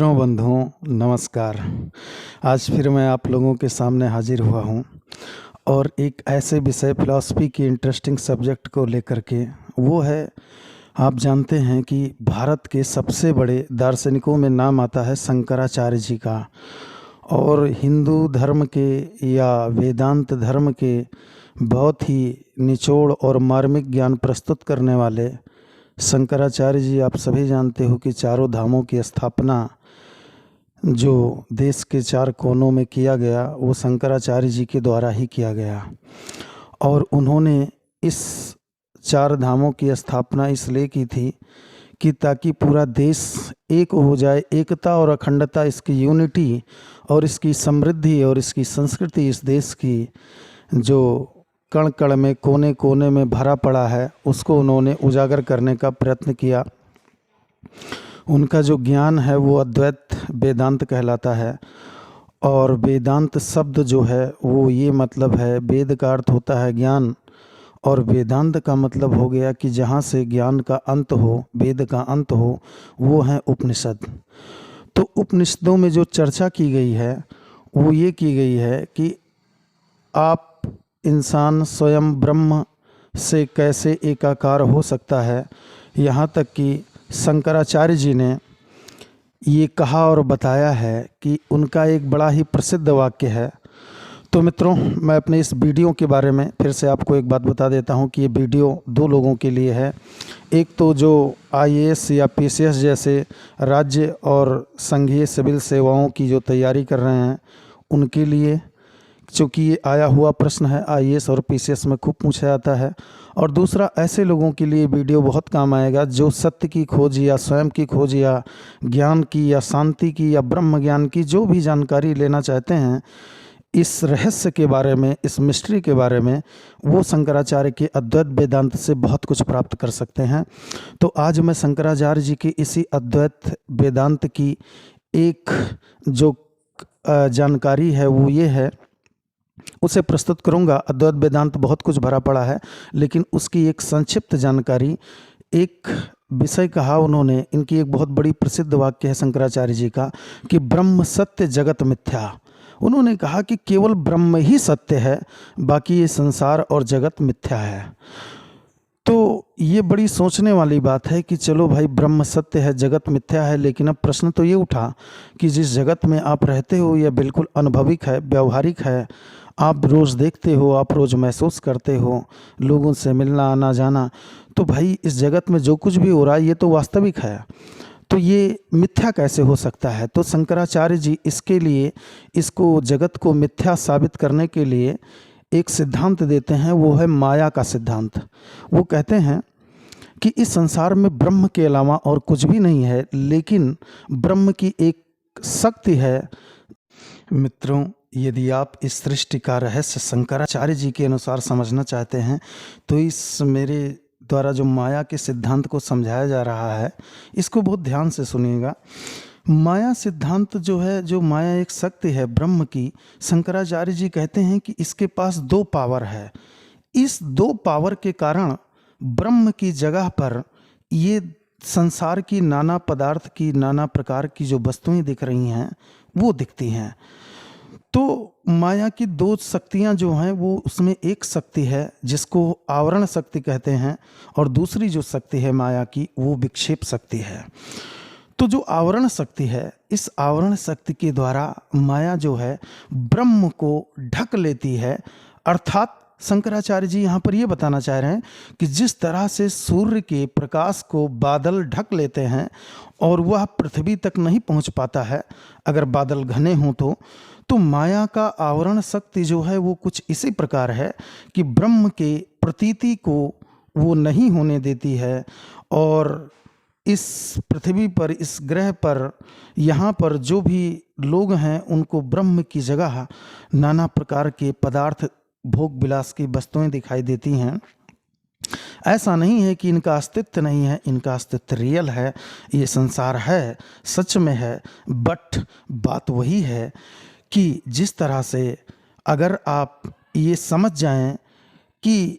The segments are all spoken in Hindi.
मित्रों, बंधुओं, नमस्कार। आज फिर मैं आप लोगों के सामने हाजिर हुआ हूँ और एक ऐसे विषय फिलॉसफी की इंटरेस्टिंग सब्जेक्ट को लेकर के। वो है, आप जानते हैं कि भारत के सबसे बड़े दार्शनिकों में नाम आता है शंकराचार्य जी का। और हिंदू धर्म के या वेदांत धर्म के बहुत ही निचोड़ और मार्मिक ज्ञान प्रस्तुत करने वाले शंकराचार्य जी, आप सभी जानते हो कि चारों धामों की स्थापना जो देश के चार कोनों में किया गया वो शंकराचार्य जी के द्वारा ही किया गया। और उन्होंने इस चार धामों की स्थापना इसलिए की थी कि ताकि पूरा देश एक हो जाए, एकता और अखंडता, इसकी यूनिटी और इसकी समृद्धि और इसकी संस्कृति, इस देश की जो कण कण में, कोने कोने में भरा पड़ा है, उसको उन्होंने उजागर करने का प्रयत्न किया। उनका जो ज्ञान है वो अद्वैत वेदांत कहलाता है। और वेदांत शब्द जो है वो ये मतलब है, वेद का अर्थ होता है ज्ञान, और वेदांत का मतलब हो गया कि जहाँ से ज्ञान का अंत हो, वेद का अंत हो, वो है उपनिषद। तो उपनिषदों में जो चर्चा की गई है वो ये की गई है कि आप इंसान स्वयं ब्रह्म से कैसे एकाकार हो सकता है। यहाँ तक कि शंकराचार्य जी ने ये कहा और बताया है कि उनका एक बड़ा ही प्रसिद्ध वाक्य है। तो मित्रों, मैं अपने इस वीडियो के बारे में फिर से आपको एक बात बता देता हूँ कि ये वीडियो दो लोगों के लिए है। एक तो जो आईएएस या पीसीएस जैसे राज्य और संघीय सिविल सेवाओं की जो तैयारी कर रहे हैं उनके लिए, चूँकि ये आया हुआ प्रश्न है, आईएएस और पीसीएस में खूब पूछा जाता है। और दूसरा, ऐसे लोगों के लिए वीडियो बहुत काम आएगा जो सत्य की खोज या स्वयं की खोज या ज्ञान की या शांति की या ब्रह्म ज्ञान की जो भी जानकारी लेना चाहते हैं, इस रहस्य के बारे में, इस मिस्ट्री के बारे में, वो शंकराचार्य के अद्वैत वेदांत से बहुत कुछ प्राप्त कर सकते हैं। तो आज मैं शंकराचार्य जी के इसी अद्वैत वेदांत की एक जो जानकारी है वो ये है, उसे प्रस्तुत करूंगा। अद्वैत वेदांत बहुत कुछ भरा पड़ा है, लेकिन उसकी एक संक्षिप्त जानकारी, एक विषय कहा उन्होंने, इनकी एक बहुत बड़ी प्रसिद्ध वाक्य है शंकराचार्य जी का कि ब्रह्म सत्य जगत मिथ्या। उन्होंने कहा कि केवल ब्रह्म ही सत्य है, बाकी ये संसार और जगत मिथ्या है। तो ये बड़ी सोचने वाली बात है कि चलो भाई, ब्रह्म सत्य है, जगत मिथ्या है, लेकिन अब प्रश्न तो ये उठा कि जिस जगत में आप रहते हो यह बिल्कुल अनुभविक है, व्यवहारिक है, आप रोज़ देखते हो, आप रोज़ महसूस करते हो, लोगों से मिलना, आना जाना, तो भाई इस जगत में जो कुछ भी हो रहा है ये तो वास्तविक है, तो ये मिथ्या कैसे हो सकता है। तो शंकराचार्य जी इसके लिए, इसको जगत को मिथ्या साबित करने के लिए एक सिद्धांत देते हैं, वो है माया का सिद्धांत। वो कहते हैं कि इस संसार में ब्रह्म के अलावा और कुछ भी नहीं है, लेकिन ब्रह्म की एक शक्ति है। मित्रों, यदि आप इस सृष्टि का रहस्य शंकराचार्य जी के अनुसार समझना चाहते हैं तो इस मेरे द्वारा जो माया के सिद्धांत को समझाया जा रहा है, इसको बहुत ध्यान से सुनिएगा। माया सिद्धांत जो है, जो माया एक शक्ति है ब्रह्म की, शंकराचार्य जी कहते हैं कि इसके पास दो पावर है। इस दो पावर के कारण ब्रह्म की जगह पर ये संसार की नाना पदार्थ की, नाना प्रकार की जो वस्तुएं दिख रही हैं वो दिखती हैं। तो माया की दो शक्तियां जो हैं, वो उसमें एक शक्ति है जिसको आवरण शक्ति कहते हैं, और दूसरी जो शक्ति है माया की, वो विक्षेप शक्ति है। तो जो आवरण शक्ति है, इस आवरण शक्ति के द्वारा माया जो है ब्रह्म को ढक लेती है। अर्थात शंकराचार्य जी यहाँ पर ये बताना चाह रहे हैं कि जिस तरह से सूर्य के प्रकाश को बादल ढक लेते हैं और वह पृथ्वी तक नहीं पहुँच पाता है अगर बादल घने हों, तो माया का आवरण शक्ति जो है वो कुछ इसी प्रकार है कि ब्रह्म के प्रतीति को वो नहीं होने देती है। और इस पृथ्वी पर, इस ग्रह पर, यहाँ पर जो भी लोग हैं उनको ब्रह्म की जगह नाना प्रकार के पदार्थ, भोग विलास की वस्तुएं दिखाई देती हैं। ऐसा नहीं है कि इनका अस्तित्व नहीं है, इनका अस्तित्व रियल है, ये संसार है, सच में है। बट बात वही है कि जिस तरह से अगर आप ये समझ जाएं कि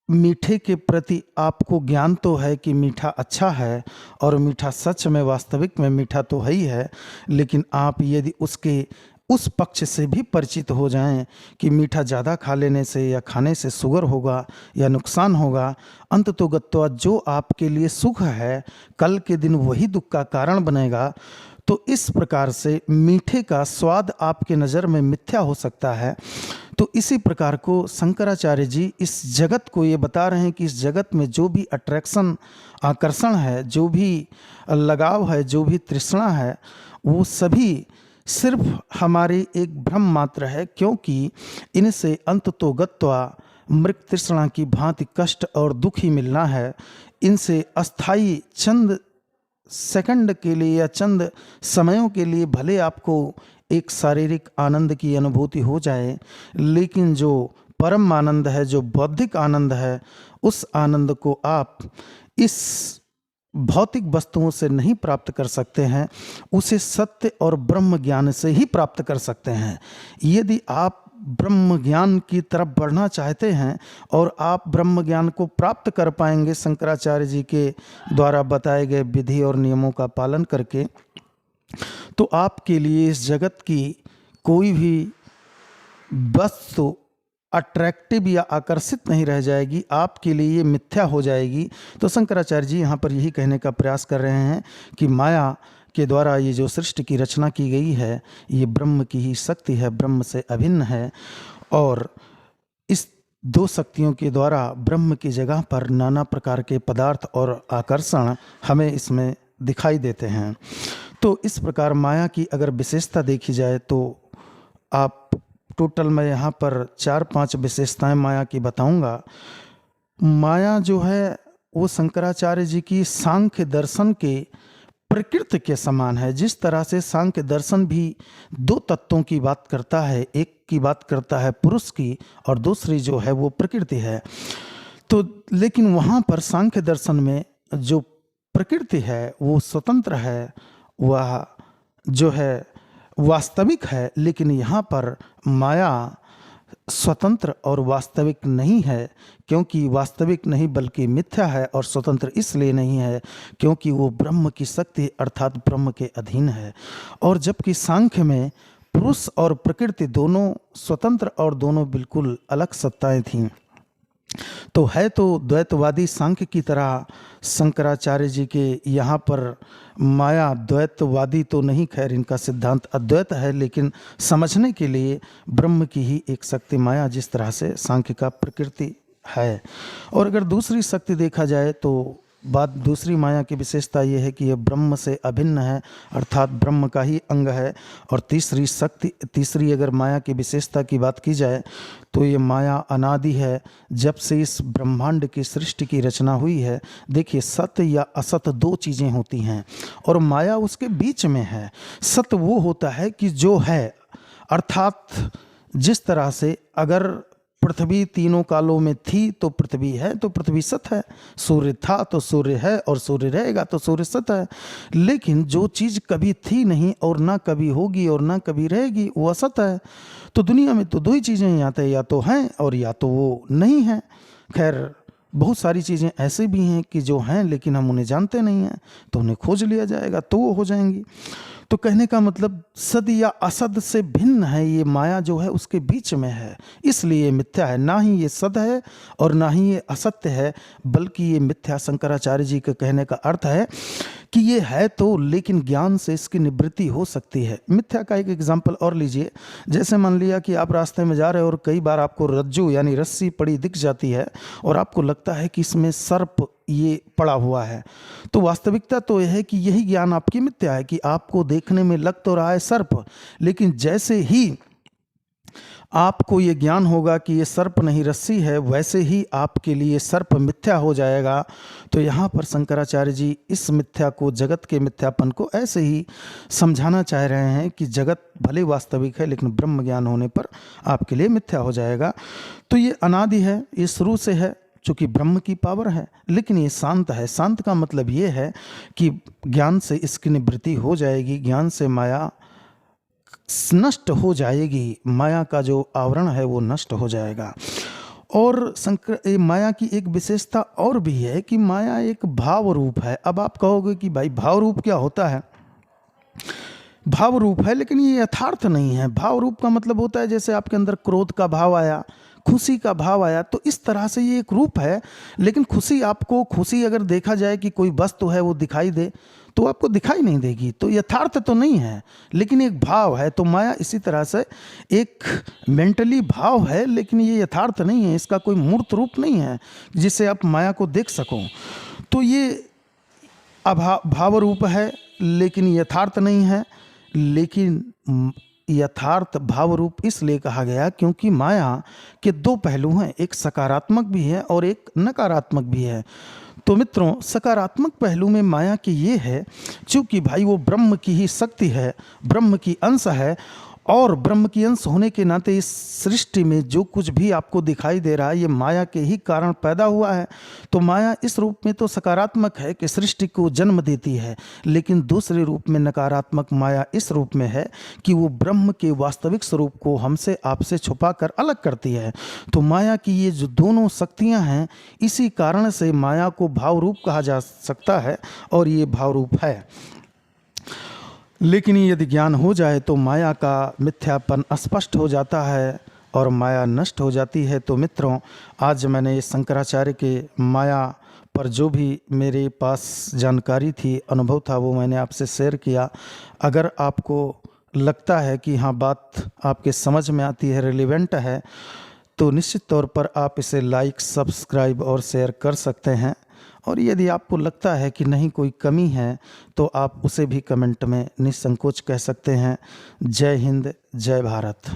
मीठे के प्रति आपको ज्ञान तो है कि मीठा अच्छा है और मीठा सच में वास्तविक में मीठा तो है ही है, लेकिन आप यदि उसके उस पक्ष से भी परिचित हो जाएं कि मीठा ज़्यादा खा लेने से या खाने से शुगर होगा या नुकसान होगा, अंततोगत्वा जो आपके लिए सुख है कल के दिन वही दुख का कारण बनेगा। तो इस प्रकार से मीठे का स्वाद आपके नज़र में मिथ्या हो सकता है। तो इसी प्रकार को शंकराचार्य जी इस जगत को ये बता रहे हैं कि इस जगत में जो भी अट्रैक्शन, आकर्षण है, जो भी लगाव है, जो भी तृष्णा है, वो सभी सिर्फ हमारी एक भ्रम मात्र है, क्योंकि इनसे अंततो गत्वा मृग तृष्णा की भांति कष्ट और दुख ही मिलना है। इनसे अस्थाई चंद सेकंड के लिए या चंद समयों के लिए भले आपको एक शारीरिक आनंद की अनुभूति हो जाए, लेकिन जो परम आनंद है, जो बौद्धिक आनंद है, उस आनंद को आप इस भौतिक वस्तुओं से नहीं प्राप्त कर सकते हैं, उसे सत्य और ब्रह्म ज्ञान से ही प्राप्त कर सकते हैं। यदि आप ब्रह्म ज्ञान की तरफ बढ़ना चाहते हैं और आप ब्रह्म ज्ञान को प्राप्त कर पाएंगे शंकराचार्य जी के द्वारा बताए गए विधि और नियमों का पालन करके, तो आपके लिए इस जगत की कोई भी वस्तु अट्रैक्टिव या आकर्षित नहीं रह जाएगी, आपके लिए ये मिथ्या हो जाएगी। तो शंकराचार्य जी यहाँ पर यही कहने का प्रयास कर रहे हैं कि माया के द्वारा ये जो सृष्टि की रचना की गई है, ये ब्रह्म की ही शक्ति है, ब्रह्म से अभिन्न है, और इस दो शक्तियों के द्वारा ब्रह्म की जगह पर नाना प्रकार के पदार्थ और आकर्षण हमें इसमें दिखाई देते हैं। तो इस प्रकार माया की अगर विशेषता देखी जाए तो आप टोटल मैं यहाँ पर 4-5 विशेषताएं माया की बताऊंगा। माया जो है वो शंकराचार्य जी की सांख्य दर्शन के प्रकृति के समान है। जिस तरह से सांख्य दर्शन भी दो तत्वों की बात करता है, एक की बात करता है पुरुष की और दूसरी जो है वो प्रकृति है, तो लेकिन वहाँ पर सांख्य दर्शन में जो प्रकृति है वो स्वतंत्र है, वह जो है वास्तविक है, लेकिन यहाँ पर माया स्वतंत्र और वास्तविक नहीं है, क्योंकि वास्तविक नहीं बल्कि मिथ्या है, और स्वतंत्र इसलिए नहीं है क्योंकि वो ब्रह्म की शक्ति अर्थात ब्रह्म के अधीन है। और जबकि सांख्य में पुरुष और प्रकृति दोनों स्वतंत्र और दोनों बिल्कुल अलग सत्ताएं थीं, तो है तो द्वैतवादी सांख्य की तरह शंकराचार्य जी के यहाँ पर माया द्वैतवादी तो नहीं, खैर इनका सिद्धांत अद्वैत है, लेकिन समझने के लिए ब्रह्म की ही एक शक्ति माया जिस तरह से सांख्य का प्रकृति है। और अगर दूसरी शक्ति देखा जाए तो बात दूसरी माया की विशेषता ये है कि यह ब्रह्म से अभिन्न है, अर्थात ब्रह्म का ही अंग है। और तीसरी अगर माया की विशेषता की बात की जाए तो ये माया अनादि है। जब से इस ब्रह्मांड की सृष्टि की रचना हुई है, देखिए सत्य या असत दो चीज़ें होती हैं और माया उसके बीच में है। सत्य वो होता है कि जो है, अर्थात जिस तरह से अगर पृथ्वी तीनों कालों में थी तो पृथ्वी है, तो पृथ्वी सत है, सूर्य था तो सूर्य है, और सूर्य रहेगा तो सूर्य सत है। लेकिन जो चीज़ कभी थी नहीं और ना कभी होगी और ना कभी रहेगी वो असत है। तो दुनिया में तो दो ही चीज़ें या तो हैं और या तो वो नहीं हैं। खैर बहुत सारी चीज़ें ऐसे भी हैं कि जो हैं लेकिन हम उन्हें जानते नहीं हैं, तो उन्हें खोज लिया जाएगा तो वो हो जाएंगी। तो कहने का मतलब सद या असद से भिन्न है, ये माया जो है उसके बीच में है, इसलिए मिथ्या है। ना ही ये सद है और ना ही ये असत्य है, बल्कि ये मिथ्या शंकराचार्य जी के कहने का अर्थ है कि ये है तो, लेकिन ज्ञान से इसकी निवृत्ति हो सकती है। मिथ्या का एक एग्जाम्पल और लीजिए। जैसे मान लिया कि आप रास्ते में जा रहे हो और कई बार आपको रज्जू यानी रस्सी पड़ी दिख जाती है और आपको लगता है कि इसमें सर्प ये पड़ा हुआ है, तो वास्तविकता तो यह है कि यही ज्ञान आपकी मिथ्या है कि आपको देखने में लग तो रहा है सर्प, लेकिन जैसे ही आपको ये ज्ञान होगा कि ये सर्प नहीं रस्सी है, वैसे ही आपके लिए सर्प मिथ्या हो जाएगा। तो यहाँ पर शंकराचार्य जी इस मिथ्या को, जगत के मिथ्यापन को ऐसे ही समझाना चाह रहे हैं कि जगत भले वास्तविक है लेकिन ब्रह्म ज्ञान होने पर आपके लिए मिथ्या हो जाएगा। तो ये अनादि है, ये शुरू से है, चूँकि ब्रह्म की पावर है, लेकिन ये शांत है। शांत का मतलब ये है कि ज्ञान से इसकी निवृत्ति हो जाएगी, ज्ञान से माया नष्ट हो जाएगी, माया का जो आवरण है वो नष्ट हो जाएगा। और माया की एक विशेषता और भी है कि माया एक भाव रूप है। अब आप कहोगे कि भाई भाव रूप क्या होता है? भाव रूप है, लेकिन ये यथार्थ नहीं है। भाव रूप का मतलब होता है जैसे आपके अंदर क्रोध का भाव आया, खुशी का भाव आया, तो इस तरह से ये एक रूप है। लेकिन खुशी अगर देखा जाए कि कोई वस्तु है वो दिखाई दे, तो आपको दिखाई नहीं देगी, तो यथार्थ तो नहीं है, लेकिन एक भाव है। तो माया इसी तरह से एक मेंटली भाव है, लेकिन ये यथार्थ नहीं है, इसका कोई मूर्त रूप नहीं है जिससे आप माया को देख सको। तो ये भाव रूप है, लेकिन यथार्थ नहीं है। लेकिन यथार्थ भाव रूप इसलिए कहा गया क्योंकि माया के दो पहलू हैं, एक सकारात्मक भी है और एक नकारात्मक भी है। तो मित्रों, सकारात्मक पहलू में माया की ये है, चूँकि भाई वो ब्रह्म की ही शक्ति है, ब्रह्म की अंश है, और ब्रह्म की अंश होने के नाते इस सृष्टि में जो कुछ भी आपको दिखाई दे रहा है ये माया के ही कारण पैदा हुआ है। तो माया इस रूप में तो सकारात्मक है कि सृष्टि को जन्म देती है, लेकिन दूसरे रूप में नकारात्मक माया इस रूप में है कि वो ब्रह्म के वास्तविक स्वरूप को हमसे आपसे छुपा कर अलग करती है। तो माया की ये जो दोनों शक्तियाँ हैं, इसी कारण से माया को भाव रूप कहा जा सकता है, और ये भाव रूप है। लेकिन यदि ज्ञान हो जाए तो माया का मिथ्यापन स्पष्ट हो जाता है और माया नष्ट हो जाती है। तो मित्रों, आज मैंने शंकराचार्य के माया पर जो भी मेरे पास जानकारी थी, अनुभव था, वो मैंने आपसे शेयर किया। अगर आपको लगता है कि हाँ बात आपके समझ में आती है, रिलेवेंट है, तो निश्चित तौर पर आप इसे लाइक, सब्सक्राइब और शेयर कर सकते हैं। और यदि आपको लगता है कि नहीं कोई कमी है, तो आप उसे भी कमेंट में निसंकोच कह सकते हैं। जय हिंद, जय भारत।